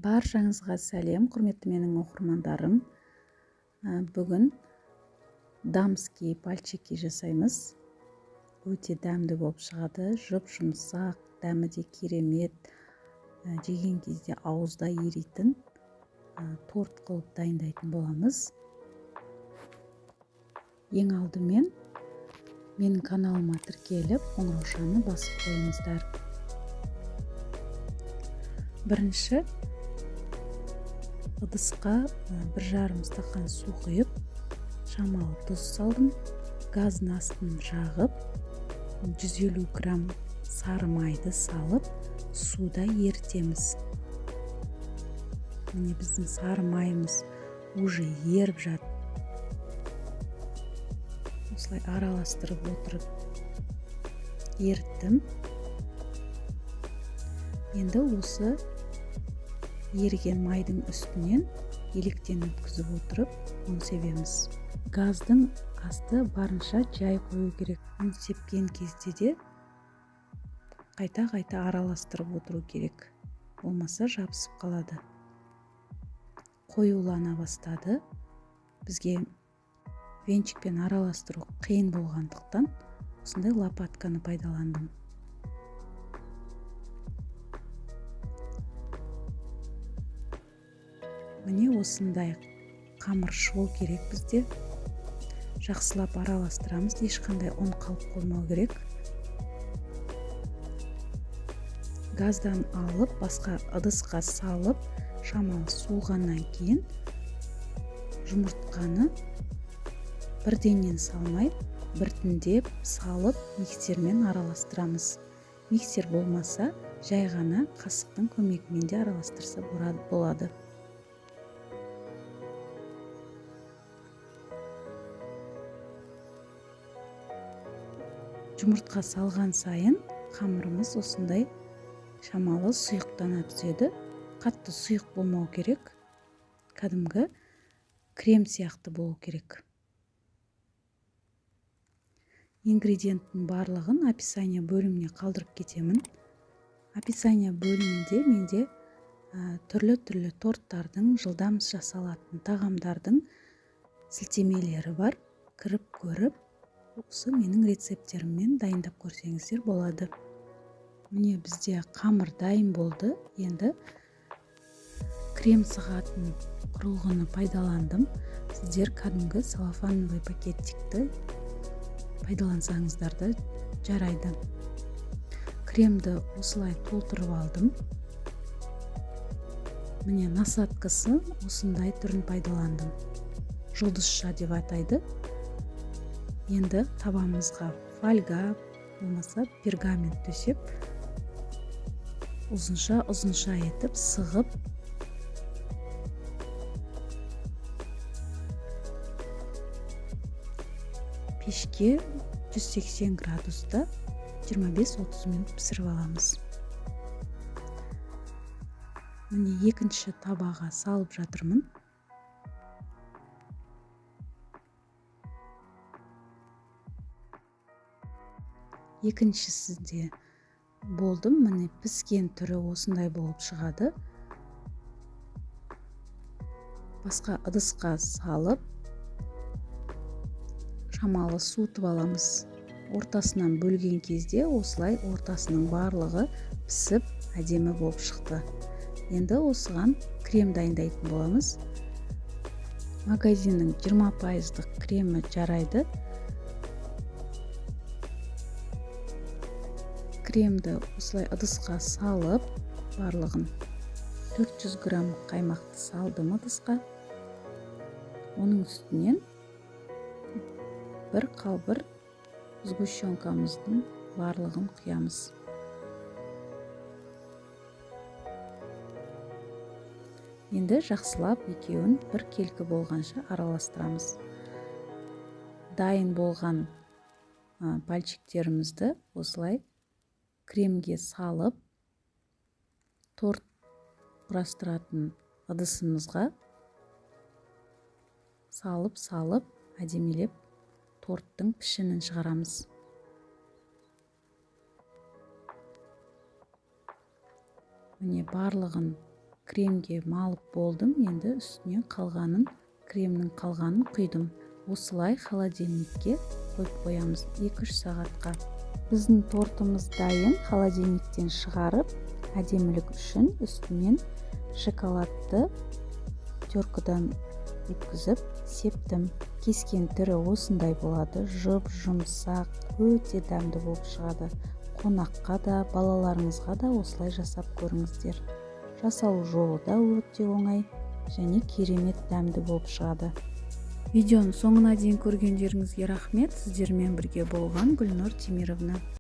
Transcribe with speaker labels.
Speaker 1: Баршаңызға сәлем, құрметті менің оқырмандарым. Бүгін дамский пальчики жасаймыз. Өте дәмді болып шығады. Жұп-жұмсақ, дәмі де керемет. Жеген кезде ауызда еритін торт қылып дайындайтын боламыз. Ең алдымен менің каналыма тіркеліп, қоңыраушаны басып қойыңыздар. Бірінші ыдысқа 1,5 стақан су құйып, шамалы тұз салдым. Газдың астын жағып, 150 грамм сары майды салып, суда ерітеміз. Міне біздің сары майымыз уже еріп жатыр. Осылай араластырып отырып еріттім. Енді осы еріген майдың үстінен електен өткізіп отырып, оны себеміз. Газдың асты барынша жай қою керек. Оны сепкен кезде де қайта-қайта араластырып отыру керек. Болмаса жабысып қалады. Қоюлана бастады. Бізге венчикпен араластыру қиын болғандықтан осындай лопатканы пайдаландым. Міне осындай қамыр шығу керек бізде. Жақсылап араластырамыз, ешқандай ұн қалып қоймау керек. Газдан алып, басқа ыдысқа салып, шамалы суығаннан кейін жұмыртқаны бірденнен салмай, біртіндеп салып, миксермен араластырамыз. Миксер болмаса, жай ғана қасықтың көмегімен де араластырса болады. Жұмыртқа салған сайын қамырымыз осындай шамалы сұйықтана түседі. Қатты сұйық болмау керек. Кәдімгі крем сияқты болу керек. Ингредиенттің барлығын описание бөліміне қалдырып кетемін. Описание бөлімінде менде түрлі торттардың, жылдам жасалатын тағамдардың сілтемелері бар. Кіріп көріп, осы менің рецептеріммен дайындап көрсеңіздер болады. Міне бізде қамыр дайын болды. Енді крем сығатын құрылғыны пайдаландым. Сіздер кәдімгі целлофановый пакетикті пайдалансаңыздар да жарайды. Кремді осылай толтырып алдым. Міне насадкасы осындай түрін пайдаландым. Жұлдызша деп атайды. Енді табанымызға фольга болмаса пергамент төсеп, ұзынша етіп сығып, пешке 180 градуста 25-30 минут пісіріп аламыз. Міне екінші табаға салып жатырмын. Екіншісі де болдым. Міне піскен түрі осындай болып шығады. Басқа ыдысқа салып, шамалы суытып аламыз. Ортасынан бөлген кезде осылай ортасының барлығы пісіп, әдемі болып шықты. Енді осыған крем дайындайтын боламыз. Магазиннің 20% кремі жарайды. Кремді осылай ыдысқа салып, барлығын 400 грамм қаймақты салдым ыдысқа. Оның үстінен бір қалбыр сгущенкамыздың барлығын құямыз. Енді жақсылап екеуін бір келкі болғанша араластырамыз. Дайын болған пальчиктерімізді осылай кремге салып, торт құрастыратын ыдысымызға салып, әдемелеп торттың пішінін шығарамыз. Міне барлығын кремге малып болдым. Енді үстіне кремнің қалғанын құйдым. Осылай холодильникке қойып қоямыз 2-3 сағатқа. Біздің тортымыз дайын. Холодильниктен шығарып, әдемілік үшін үстінен шоколадты теркадан өткізіп септім. Кескен түрі осындай болады. Жұмсақ, өте дәмді болып шығады. Қонаққа да, балаларыңызға да осылай жасап көріңіздер. Жасалу жолы да өте оңай және керемет дәмді болып шығады. Видеоның соңына дейін көргендеріңізге рахмет. Сіздермен бірге болған Гүлнұр Темировна.